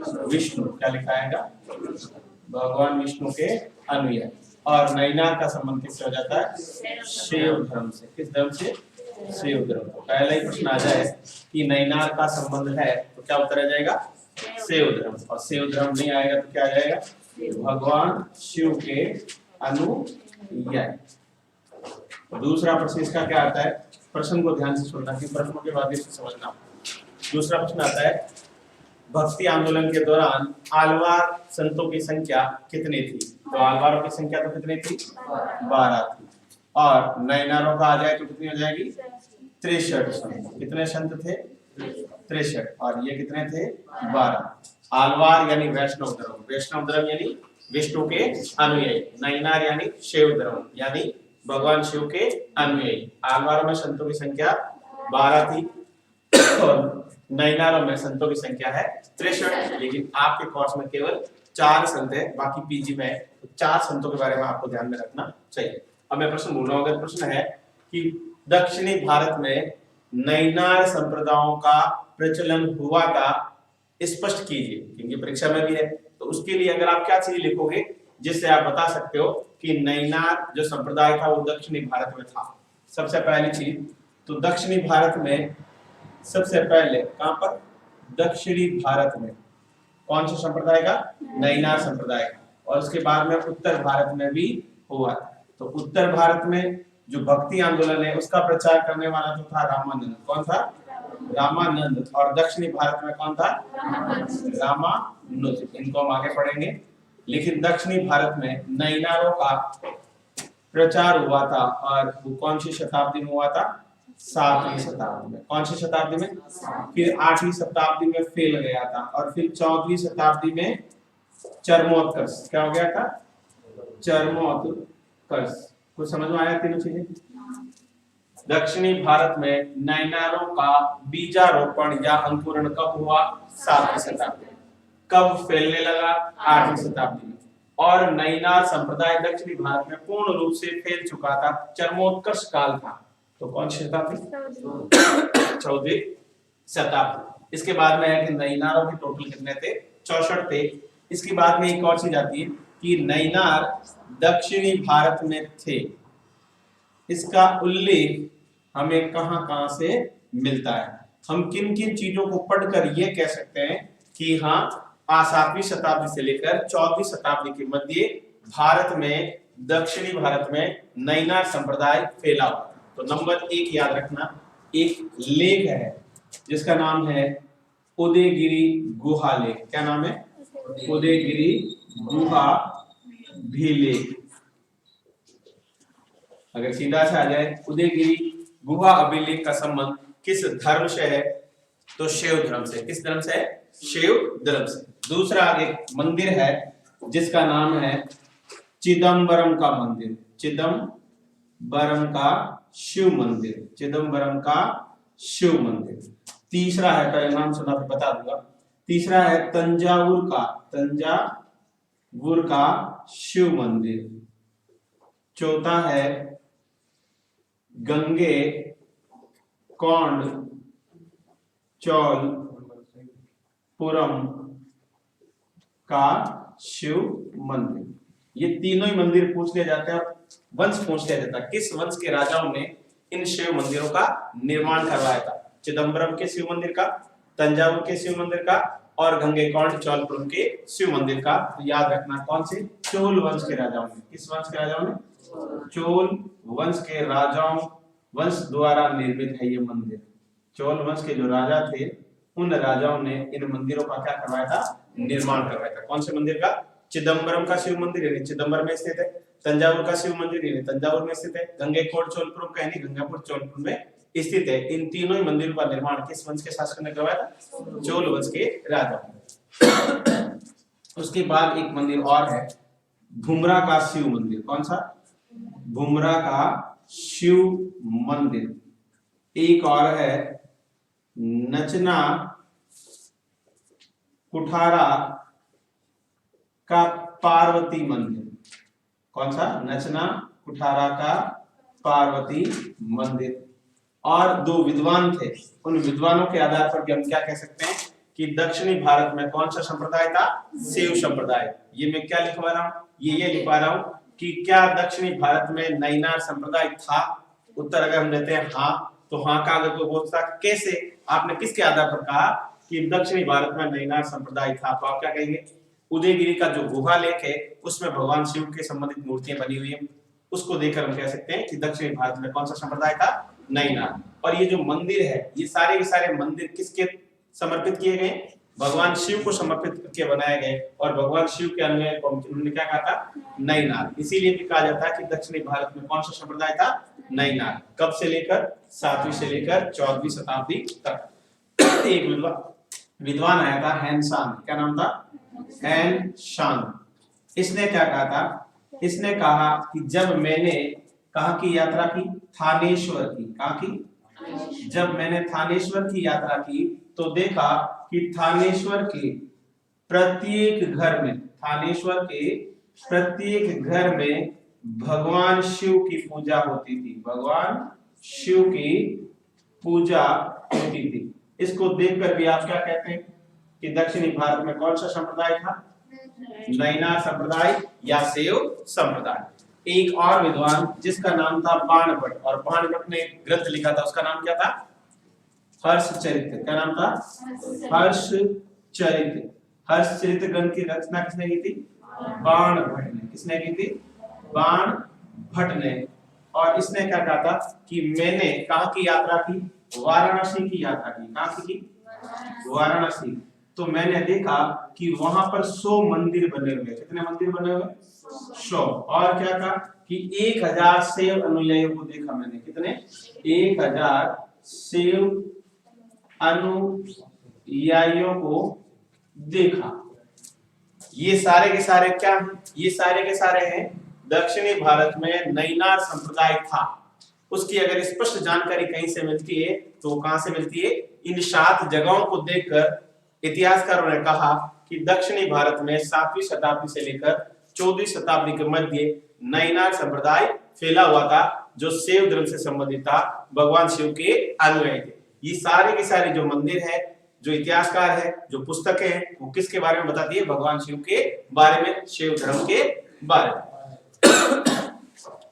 विष्णु, क्या लिखा आएगा, भगवान विष्णु के अनुयायी। और नैनार का संबंध किससे हो जाता है, शैव धर्म से। किस धर्म से, शैव धर्म। तो पहला ही प्रश्न आ जाए कि नैनार का संबंध है तो क्या उत्तर आ जाएगा, शैव धर्म। और शैव धर्म नहीं आएगा तो क्या आ जाएगा, भगवान शिव के अनुयायी। दूसरा प्रश्न इसका क्या आता है, प्रश्न को ध्यान से सुनना कि प्रश्नों के बाद इसे समझना। दूसरा प्रश्न आता है, भक्ति आंदोलन के दौरान आलवार संतों की संख्या कितनी थी। तो आलवारों की संख्या तो कितनी थी, 12 थी। और नैनारों का आ जाए तो कितनी हो जाएगी, 63 संत। कितने संत थे, 63। और ये कितने थे, 12। आलवार यानी वैष्णव धर्म, वैष्णव धर्म यानी विष्णु के अनुयायी। नैनार यानी शैव धर्म यानी भगवान शिव के अनुयायी। आलवारों में संतों की संख्या 12 थी और नैनारों में संतों की संख्या है 63। लेकिन आपके कोर्स में केवल 4 संत है, बाकी पीजी में है, तो 4 संतों के बारे में आपको ध्यान में रखना चाहिए। अब मैं प्रश्न बोल रहा हूँ, अगर प्रश्न है कि दक्षिणी भारत में नैनार संप्रदायों का प्रचलन हुआ था, स्पष्ट कीजिए, क्योंकि परीक्षा में भी है। तो उसके लिए अगर आप क्या चीज लिखोगे जिससे आप बता सकते हो कि नैनार जो संप्रदाय था वो दक्षिणी भारत में था। सबसे पहली चीज तो दक्षिणी भारत में सबसे पहले कहां पर, दक्षिणी भारत में कौन सा संप्रदाय का, नैनार संप्रदाय का। और उसके बाद में उत्तर भारत में भी हुआ। तो उत्तर भारत में जो भक्ति आंदोलन है उसका प्रचार करने वाला जो था रामानंद, कौन था, रामानंद। और दक्षिणी भारत में कौन था, रामानुज। इनको हम आगे पढ़ेंगे। लेकिन दक्षिणी भारत में नैनारों का प्रचार हुआ था और वो कौन सी शताब्दी में हुआ था, 7वीं शताब्दी में। कौन सी शताब्दी में, फिर 8वीं शताब्दी में फैल गया था और फिर 14वीं शताब्दी में चरमोत्कर्ष, क्या हो गया था, चरमोत्कर्ष। कुछ समझ में आया तीनों चीजें। दक्षिणी भारत में नैनारों का बीजारोपण या अंकुरण कब हुआ, 7वीं शताब्दी में। कब फैलने लगा, 8वीं शताब्दी में। और नैनार संप्रदाय दक्षिणी भारत में पूर्ण रूप से फैल चुका था, चरमोत्कर्ष काल था। तो कौन सी शताब्दी, 14वीं शताब्दी। इसके बाद में है कि नैनारों के टोटल कितने थे, 64 थे। इसके बाद में एक और चीज आती है कि नैनार दक्षिणी भारत में थे। इसका उल्लेख हमें कहां से मिलता है, हम किन किन चीजों को पढ़कर ये कह सकते हैं कि हाँ 7वीं शताब्दी से लेकर 14वीं शताब्दी के मध्य भारत में, दक्षिणी भारत में नैनार संप्रदाय फैला हुआ। तो नंबर 1 याद रखना, एक लेख है जिसका नाम है उदयगिरी गुहा लेख। क्या नाम है, उदयगिरी गुहा अभिलेख। अगर सीधा से आ जाए, उदयगिरी गुहा अभिलेख का संबंध किस धर्म से है, तो शैव धर्म से। किस धर्म से है, शैव धर्म से। दूसरा एक मंदिर है जिसका नाम है चिदम्बरम का मंदिर, चिदम्बरम का शिव मंदिर, चिदम्बरम का शिव मंदिर। तीसरा है, पहले नाम सुना फिर बता दूंगा। तीसरा है तंजावुर का शिव मंदिर। चौथा है गंगे कोंड चोलपुरम का शिव मंदिर। ये तीनों ही मंदिर पूछ लिया जाते हैं, वंश पूछ लिया जाता है, किस वंश के राजाओं ने इन शिव मंदिरों का निर्माण करवाया था। चिदम्बरम के शिव मंदिर का, तंजावुर के शिव मंदिर का और गंगेकोंड चोलपुरम के शिव मंदिर का। तो याद रखना कौन से, चोल वंश के राजाओं ने। किस वंश के राजाओं ने, चोल वंश के राजाओं वंश द्वारा निर्मित है ये मंदिर। चोल वंश के जो राजा थे उन राजाओं ने इन मंदिरों का क्या करवाया था, निर्माण करवाया था। कौन से मंदिर का, चिदम्बरम का शिव मंदिर यानी चिदम्बरम में स्थित है, तंजावुर का शिव मंदिर यानी तंजावुर में स्थित है, गंगेकोंड चोलपुरम का यानी गंगापुर चोलपुर में स्थित है। इन तीनों ही मंदिरों का निर्माण किस वंश के शासक ने करवाया था, चोल वंश के राजा। उसके बाद एक मंदिर और है भुमरा का शिव मंदिर। कौन सा, भुमरा का शिव मंदिर। एक और है नचना कुठारा का पार्वती मंदिर। कौन सा, नचना कुठारा का पार्वती मंदिर। और 2 विद्वान थे, उन विद्वानों के आधार पर हम क्या कह सकते हैं कि दक्षिणी भारत में कौन सा संप्रदाय था? शैव संप्रदाय। ये मैं क्या लिखवा रहा हूँ? ये लिखवा रहा हूँ कि क्या दक्षिणी भारत में नैनार संप्रदाय था? उत्तर अगर हम देते हैं हाँ, तो हाँ का अगर कोई बोलता कैसे, आपने किसके आधार पर कहा कि दक्षिणी भारत में नैनार संप्रदाय था, तो आप क्या कहेंगे? उदयगिरी का जो गुहा लेख है उसमें भगवान शिव के संबंधित मूर्तियां बनी हुई है, उसको देखकर हम कह सकते हैं कि दक्षिणी भारत में कौन सा संप्रदाय था? नैनार। और ये जो मंदिर है, ये सारे के सारे मंदिर किसके समर्पित किए गए? भगवान शिव को समर्पित करके बनाए गए, और भगवान शिव के अनुयायी को उन्होंने क्या कहा था? नैनार। इसीलिए भी कहा जाता है कि दक्षिणी भारत में कौन सा संप्रदाय था? नैनार। कब से लेकर 7वीं से लेकर 14वीं शताब्दी तक। एक विद्वान आया था हैनशान, क्या नाम था? हैनशान। इसने क्या कहा था? इसने कहा कि जब मैंने कहाँ की यात्रा की? थानेश्वर की। कहाँ की? जब मैंने थानेश्वर की यात्रा की तो देखा कि थानेश्वर के प्रत्येक घर में, थानेश्वर के प्रत्येक घर में भगवान शिव की पूजा होती थी। भगवान शिव की पूजा होती थी। इसको देखकर भी आप क्या कहते हैं कि दक्षिणी भारत में कौन सा संप्रदाय था? नैनार संप्रदाय या शैव संप्रदाय। एक और विद्वान जिसका नाम था बाणभट्ट, और बाणभट्ट ने एक ग्रंथ लिखा था, उसका नाम क्या था? हर्षचरित। क्या नाम था? हर्षचरित। हर्षचरित ग्रंथ की रचना किसने की थी? बाणभट्ट ने। किसने की थी? बाणभट्ट ने। और इसने क्या कहा था कि मैंने कहाँ की यात्रा की? वाराणसी की यात्रा की। कहाँ की? वाराणसी। तो मैंने देखा कि वहां पर 100 मंदिर बने हुए। कितने मंदिर बने हुए? 100। और क्या कहा कि 1000 शैव अनुयायियों को देखा मैंने। कितने? 1000 शैव अनुयायियों को देखा। ये सारे के सारे क्या हैं? ये सारे के सारे हैं दक्षिणी भारत में नैनार संप्रदाय था। उसकी अगर स्पष्ट जानकारी कहीं से मिलती है तो कहां से मिलती है? इन 7 जगहों को देखकर इतिहासकारों ने कहा कि दक्षिणी भारत में 7वीं शताब्दी से लेकर 14वीं शताब्दी के मध्य नैनार संप्रदाय फैला हुआ था, जो शैव धर्म से संबंधित था, भगवान शिव के अनुयायी थे। ये सारे के सारे जो मंदिर है, जो इतिहासकार है, जो पुस्तकें हैं, वो किसके बारे में बताती है? भगवान शिव के बारे में, शिव धर्म के बारे में।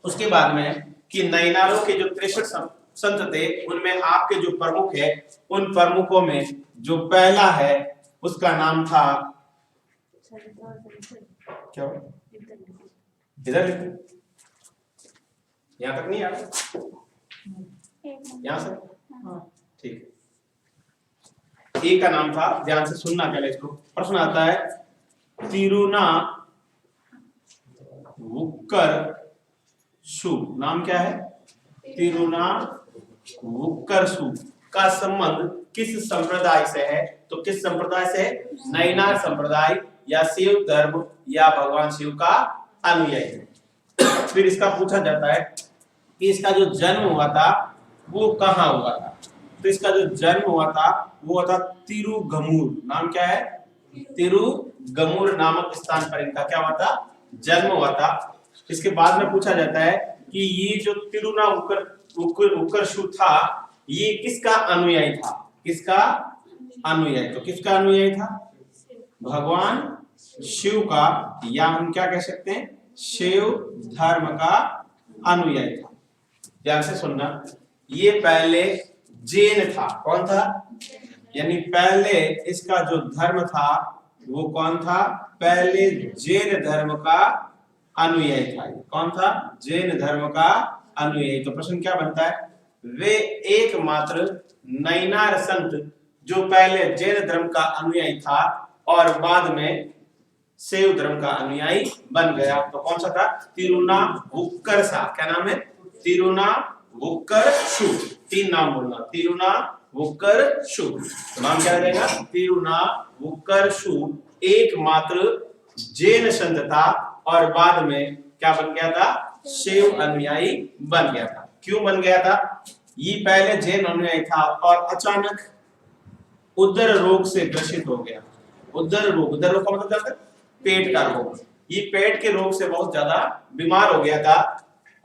उसके बाद में कि नैनारों के जो 63 संत थे, उनमें आपके जो प्रमुख है, उन प्रमुखों में जो पहला है उसका नाम था क्या? इधर यहां तक नहीं आ रहा? यहां से ठीक है। एक का नाम था, ध्यान से सुनना पहले इसको। प्रश्न आता है तिरुना वुक्कर शु। नाम क्या है? तिरुना वुक्कर शु का संबंध किस संप्रदाय से है? तो किस संप्रदाय से है? नैनार संप्रदाय या शिव धर्म या भगवान शिव का अनुयायी। फिर इसका पूछा जाता है कि इसका जो जन्म हुआ था वो कहाँ हुआ था? तो इसका जो जन्म हुआ था वो हुआ था तिरुगमूर। नाम क्या है? तिरुगमूर नामक स्थान पर इनका क्या हुआ था? जन्म हुआ था। इसके बाद में पूछा जाता है कि ये जो तिरुना वुक्कर शु था, ये किसका अनुयायी था? किसका अनुयायी? तो किसका अनुयायी था? भगवान शिव का, या हम क्या कह सकते हैं? शिव धर्म का अनुयायी था। ध्यान से सुनना, ये पहले जैन था। कौन था? यानी पहले इसका जो धर्म था वो कौन था? पहले जैन धर्म का अनुयायी था। कौन था? जैन धर्म का अनुयायी। तो प्रश्न क्या बनता है? वे एकमात्र नैनार संत जो पहले जैन धर्म का अनुयायी था और बाद में शैव धर्म का अनुयायी बन गया, तो कौन सा था? तिरुना वुक्कर सा। क्या नाम है? तिरुना वुक्कर शु। 3 नाम बोलना, तिरुना वुक्कर शु। तो नाम क्या रहेगा? तिरुना वुक्कर शु एकमात्र जैन संत था और बाद में क्या बन गया था? शैव अनुयायी बन गया था। क्यों बन गया था? ये पहले जैन अनुयायी था और अचानक उदर रोग से ग्रसित हो गया। उदर रोग का मतलब पेट का रोग। ये पेट के रोग से बहुत ज्यादा बीमार हो गया था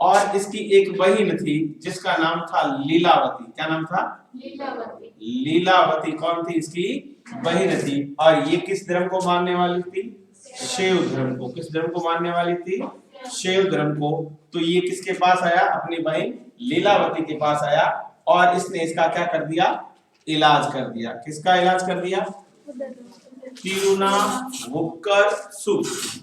और इसकी एक बहन थी जिसका नाम था लीलावती। क्या नाम था? लीलावती। लीलावती कौन थी? इसकी बहन थी। और ये किस धर्म को मानने वाली थी? शैव धर्म को। किस धर्म को मानने वाली थी? शैव धर्म को। तो ये किसके पास आया? अपनी बहन लीलावती के पास आया और इसने इसका क्या कर दिया? इलाज कर दिया। किसका इलाज कर दिया? तिरुनावुक्करसु।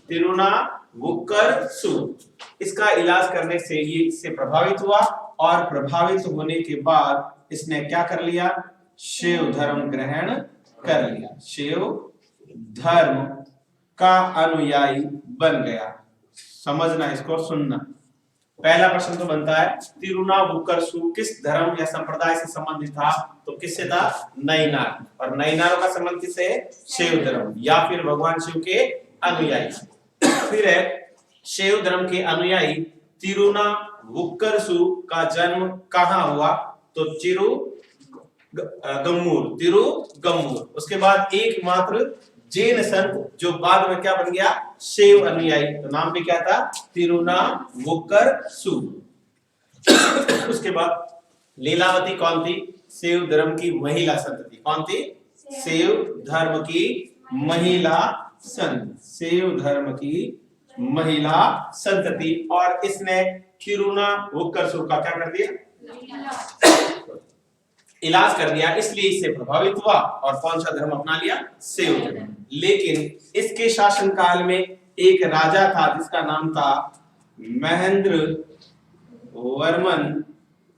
तिरुनावुक्करसु। इसका इलाज करने से ये इससे प्रभावित हुआ और प्रभावित होने के बाद इसने क्या कर लिया? शैव धर्म ग्रहण कर लिया। शैव धर्म का अनुयायी बन गया। समझना, इसको सुनना। पहला प्रश्न तो बनता है तिरुनावुक्करसु किस धर्म या संप्रदाय से संबंधित था? तो किससे था? नैनार। और नैनारों का संबंध किससे है? शैव धर्म या फिर भगवान शिव के अनुयायी। फिर है शैव धर्म के अनुयायी तिरुनावुक्करसु का जन्म कहाँ हुआ? तो तिरुगम्मूर। उसके बाद एकमात्र जैन संत जो बाद में क्या बन गया? शैव अनुयायी। तो नाम भी क्या था? तिरुनावुक्करसु। उसके बाद लीलावती कौन थी? शैव धर्म की महिला संत थी। कौन थी? शैव धर्म की महिला संत। शैव धर्म की महिला संत थी और इसने तिरुनावुक्करसु का क्या कर दिया? इलाज कर दिया। इसलिए इससे प्रभावित हुआ और कौन सा धर्म अपना लिया? शैव धर्म। लेकिन इसके शासन काल में एक राजा था जिसका नाम था महेंद्र वर्मन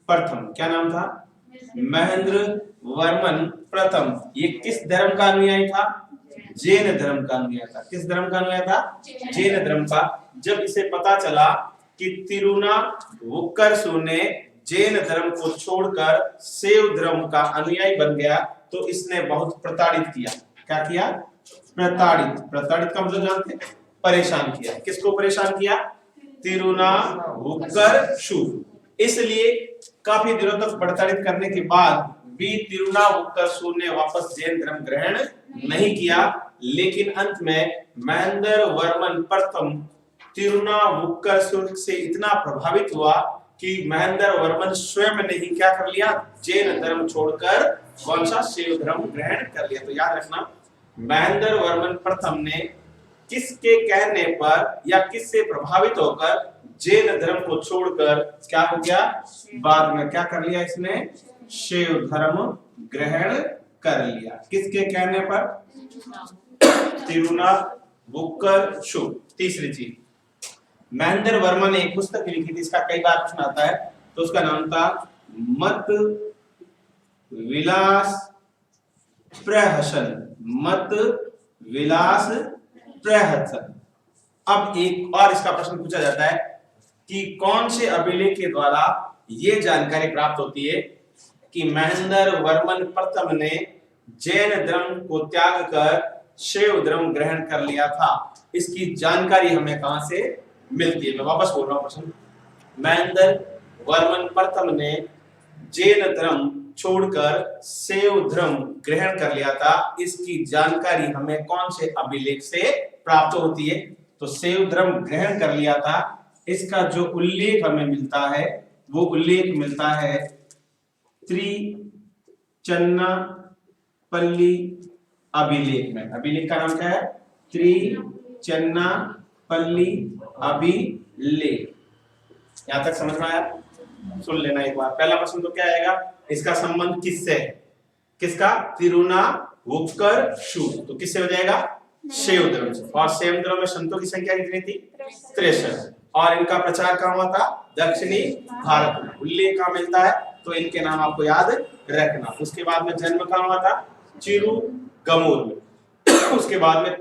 प्रथम। क्या नाम था? महेंद्र वर्मन प्रथम। ये किस धर्म का अनुयायी था? जैन धर्म का अनुयायी था। किस धर्म का अनुयायी था? जैन धर्म का। जब इसे पता चला कि तिरुनावुक्करसु ने जैन धर्म को छोड़कर शैव धर्म का अनुयायी बन गया तो इसने बहुत प्रताड़ित किया। क्या किया? प्रताड़ित का मतलब जानते हैं? परेशान किया। किसको परेशान किया? तिरुनावुक्करसु। इसलिए काफी दिनों तक प्रताड़ित करने के बाद भी तिरुनावुक्करसु ने वापस जैन धर्म ग्रहण नहीं किया। लेकिन अंत में महेंद्र वर्मन प्रथम तिरुनावुक्करसु से इतना प्रभावित हुआ कि महेंद्र वर्मन स्वयं ने ही क्या कर लिया? जैन धर्म छोड़कर कौन सा? शैव धर्म ग्रहण कर लिया। तो याद रखना, महेंद्र वर्मन प्रथम ने किसके कहने पर या किससे प्रभावित होकर जैन धर्म को छोड़कर क्या हो गया? बाद में क्या कर लिया इसने? शैव धर्म ग्रहण कर लिया। किसके कहने पर? तिरुनावुक्करसु। तीसरी चीज, महेंद्र वर्मा ने एक पुस्तक लिखी थी, इसका कई बार प्रश्न आता है। तो उसका नाम था मत विलास प्रहसन। मत विलास प्रहसन। अब एक और इसका प्रश्न पूछा जाता है कि कौन से अभिलेख के द्वारा यह जानकारी प्राप्त होती है कि महेंद्र वर्मन प्रथम ने जैन धर्म को त्याग कर शैव धर्म ग्रहण कर लिया था? इसकी जानकारी हमें कहां से मिलती है? मैं वापस बोल रहा हूं प्रश्न। महेंद्र वर्मन प्रथम ने जैन धर्म छोड़कर शैव धर्म ग्रहण कर लिया था। इसकी जानकारी हमें कौन से अभिलेख से प्राप्त होती है? तो शैव धर्म ग्रहण कर लिया था, इसका जो उल्लेख हमें मिलता है वो उल्लेख मिलता है त्रिचन्नापल्ली अभिलेख में। अभिलेख का नाम क्या है? त्रिचन्नापल्ली अभिलेख। यहां तक समझ में आया? सुन लेना एक बार। पहला प्रश्न तो क्या आएगा? इसका संबंध किससे है? किसका? तिरुनावुक्करसु। तो किससे हो जाएगा? शैव धर्म से। और शैव धर्म में संतों की संख्या कितनी थी? 63। और इनका प्रचार कहां हुआ था? दक्षिणी भारत में। उल्लेख कहां मिलता है? तो इनके नाम आपको याद रखना। उसके बाद में जन्म कहां हुआ था? तिरुगम्मूर में। उसके बाद में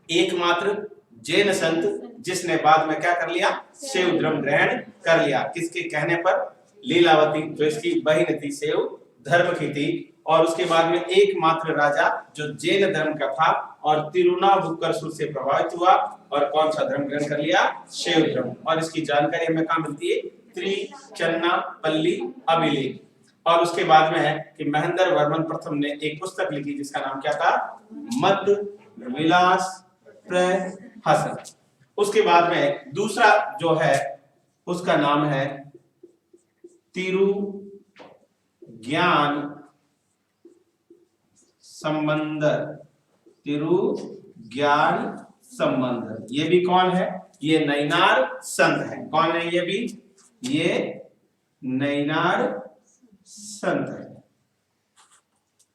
एकमात्र जैन संत जिसने बाद में क्या कर लिया? शैव धर्म ग्रहण कर लिया। किसके कहने पर? लीलावती, जो इसकी बहन थी, शैव धर्म की थी। और उसके बाद में एकमात्र राजा जो जैन धर्म का था और तिरुनावुक्करसु से प्रभावित हुआ और कौन सा धर्म ग्रहण कर लिया? शैव धर्म। और इसकी जानकारी हमें कहां मिलती है? त्रिचन्नापल्ली अभिलेख। और उसके बाद में है कि महेंद्र वर्मन प्रथम ने एक पुस्तक लिखी जिसका नाम क्या था? मत विलास प्रहसन। उसके बाद में दूसरा जो है उसका नाम है तिरुज्ञान संबंधर। तिरुज्ञान संबंधर, ये भी कौन है? ये नैनार संत है। कौन है ये भी? ये नैनार संत है,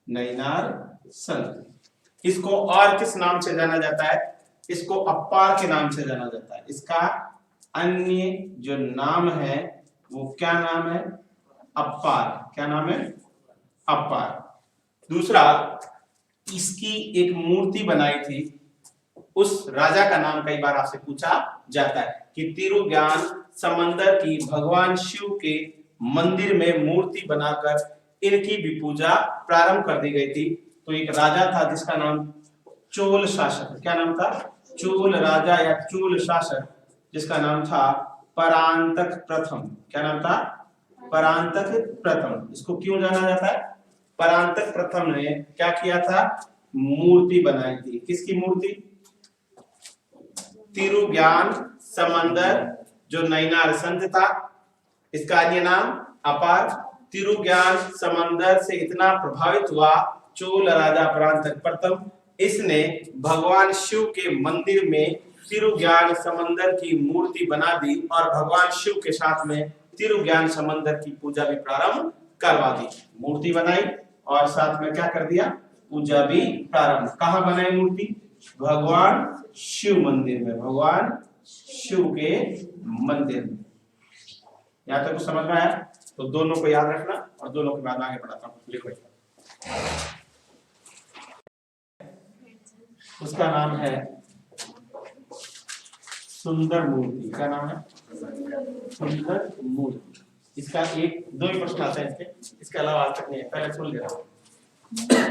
नैनार संत। इसको और किस नाम से जाना जाता है? इसको अप्पार के नाम से जाना जाता है। इसका अन्य जो नाम है वो क्या नाम है? अप्पार। क्या नाम है? अप्पार। दूसरा, इसकी एक मूर्ति बनाई थी, उस राजा का नाम कई बार आपसे पूछा जाता है कि तिरुज्ञान समंदर की भगवान शिव के मंदिर में मूर्ति बनाकर इनकी भी पूजा प्रारंभ कर दी गई थी। तो एक राजा था जिसका नाम चोल शासक, क्या नाम था? चोल राजा या चोल शासक, जिसका नाम था परांतक प्रथम। क्या नाम था? परांतक प्रथम। इसको क्यों जाना जाता है? परांतक प्रथम ने क्या किया था? मूर्ति बनाई थी। किसकी मूर्ति? तिरुज्ञान समंदर, जो नैनार संत था, इसका अन्य नाम अपार। तिरुज्ञान समंदर से इतना प्रभावित हुआ चोल राजा परांतक प्रथम, इसने भगवान शिव के मंदिर में तिरुज्ञान समंदर की मूर्ति बना दी और भगवान शिव के साथ में तिरुज्ञान समंदर की पूजा भी प्रारंभ करवा दी। मूर्ति बनाई और साथ में क्या कर दिया? पूजा भी प्रारंभ। कहाँ बनाई मूर्ति? भगवान शिव मंदिर में, भगवान शिव के मंदिर में। यहाँ तक कुछ समझ में आया? तो दोनों को याद रखना और दोनों के बाद आगे बढ़ाता हूँ। लिखो। उसका नाम है सुंदर मूर्ति। क्या नाम है? सुंदर मूर्ति। इसका एक दो ही प्रश्न आते हैं इसके अलावा आज तक नहीं है। पहले सुन लेना।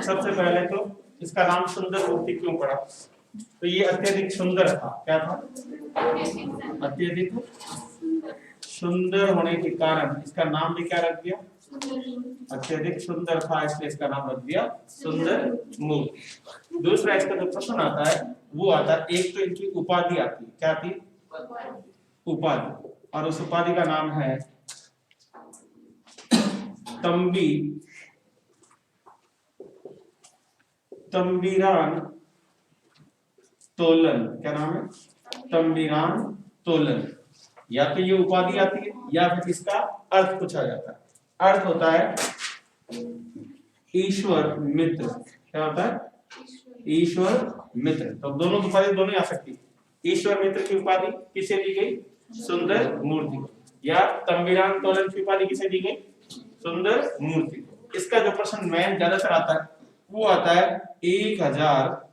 सबसे पहले तो इसका नाम सुंदर मूर्ति क्यों पड़ा? तो ये अत्यधिक सुंदर था। क्या था? अत्यधिक सुंदर होने के कारण इसका नाम भी क्या रख दिया? अत्यधिक सुंदर था, इसलिए इसका नाम रख दिया सुंदर मूर्ति। दूसरा, इसका जो प्रश्न आता है वो आता है, एक तो इनकी उपाधि आती है। क्या आती? उपाधि। और उस उपाधि का नाम है तंबीरान तोलन। क्या नाम है? तंबीरान तोलन। या तो ये उपाधि आती है या फिर इसका अर्थ पूछा जाता है। अर्थ होता है ईश्वर मित्र। क्या होता है? ईश्वर मित्र। तो दोनों उपाधि दोनों आ सकती है। ईश्वर मित्र की उपाधि किसे दी गई? सुंदर मूर्ति। या तंबीरान तोलन की उपाधि किसे दी गई? सुंदर मूर्ति। इसका जो प्रश्न में ज्यादातर आता है वो आता है 1000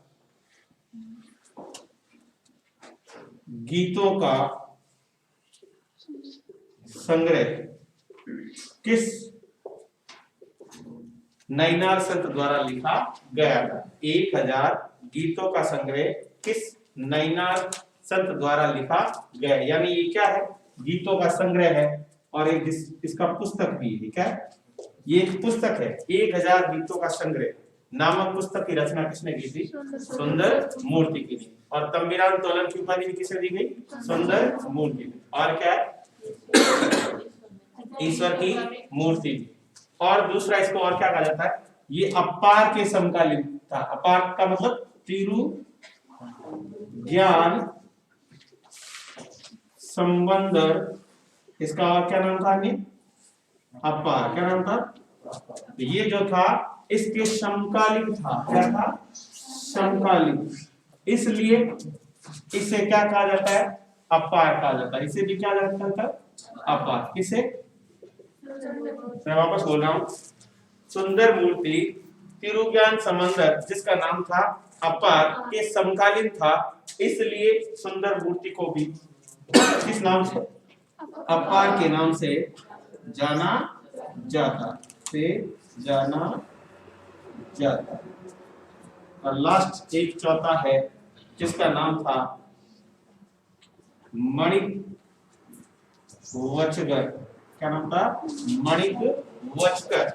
गीतों का संग्रह किस नैनार संत द्वारा लिखा गया था? 1000 गीतों का संग्रह किस नैनार संत द्वारा लिखा गया? यानी ये क्या है? गीतों का संग्रह है और एक इसका पुस्तक भी है। क्या? ये एक पुस्तक है। 1000 गीतों का संग्रह नामक पुस्तक की रचना किसने की थी? सुंदर मूर्ति की थी। और तंबीरान तोलन की उपाधि भी किसे दी गई? सुंदर मूर्ति। और क्या है? ईश्वर की मूर्ति। और दूसरा, इसको और क्या कहा जाता है? ये अपार के समकालीन था। अपार का मतलब तिरु ज्ञान संबंधर। इसका और क्या नाम था? अपार। क्या नाम था? ये जो था इसके समकालीन था। क्या था? समकालीन। इसलिए इसे क्या कहा जाता है? अपार कहा जाता है। इसे भी क्या जाता है? अपार। किसे? मैं वापस बोल रहा हूं। सुंदर मूर्ति तिरुज्ञान समंदर, जिसका नाम था अपार, के समकालीन था, इसलिए सुंदर मूर्ति को भी किस नाम से? अपार के नाम से जाना जाता जाता। और लास्ट एक चौथा है जिसका नाम था मणिक वचकर। क्या नाम था? मणिक वचकर।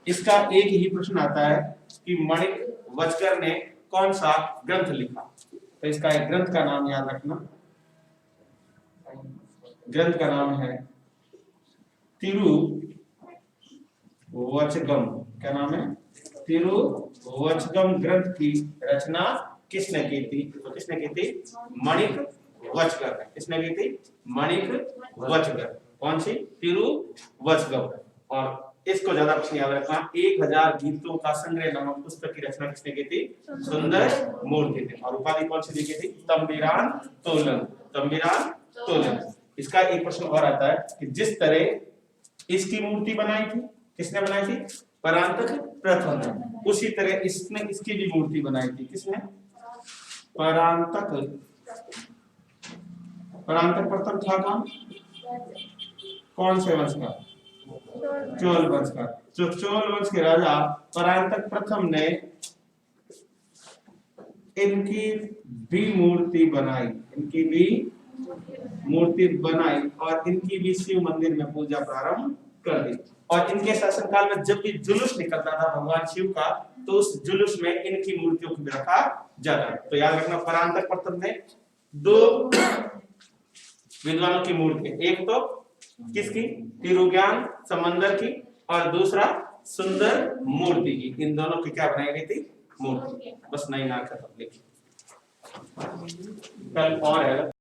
इसका एक ही प्रश्न आता है कि मणिक वचकर ने कौन सा ग्रंथ लिखा? तो इसका एक ग्रंथ का नाम याद रखना। ग्रंथ का नाम है तिरुवचगम। क्या नाम है? तिरुवचगम ग्रंथ की रचना किसने की थी? तो किसने की थी? माणिक वचगर ने। किसने की थी? माणिक वचगर। कौन सी? तिरुवचगम। और इसको ज्यादा कुछ याद रखना, 1000 गीतों का संग्रह नामक पुस्तक की रचना किसने की थी? सुंदर मूर्ति थे। और उपाधि कौन सी दी गई थी? तंबिरान तोलन। तंबिरान तोलन। इसका एक प्रश्न और आता है कि जिस तरह इसकी मूर्ति बनाई थी, किसने बनाई थी? परांतक प्रथम ने। उसी तरह इसने इसकी भी मूर्ति बनाई थी। किसने? परांतक प्रथम था कौन से वंश का? चोल वंश का। जो चोल वंश के राजा परांतक प्रथम ने इनकी भी मूर्ति बनाई। इनकी भी मूर्ति बनाई और इनकी भी शिव मंदिर में पूजा प्रारंभ कर दी। और इनके शासनकाल में जब भी जुलूस निकलता था भगवान शिव का, तो उस जुलूस में इनकी मूर्तियों को भी रखा जाता है। तो याद रखना, परांतक प्रथम ने 2 विद्वानों की मूर्ति, एक तो किसकी? तिरुज्ञान समंदर की, और दूसरा सुंदर मूर्ति की। इन दोनों की क्या बनाई गई थी? मूर्ति। बस नहीं ना खत्म। लिखिए कल और है।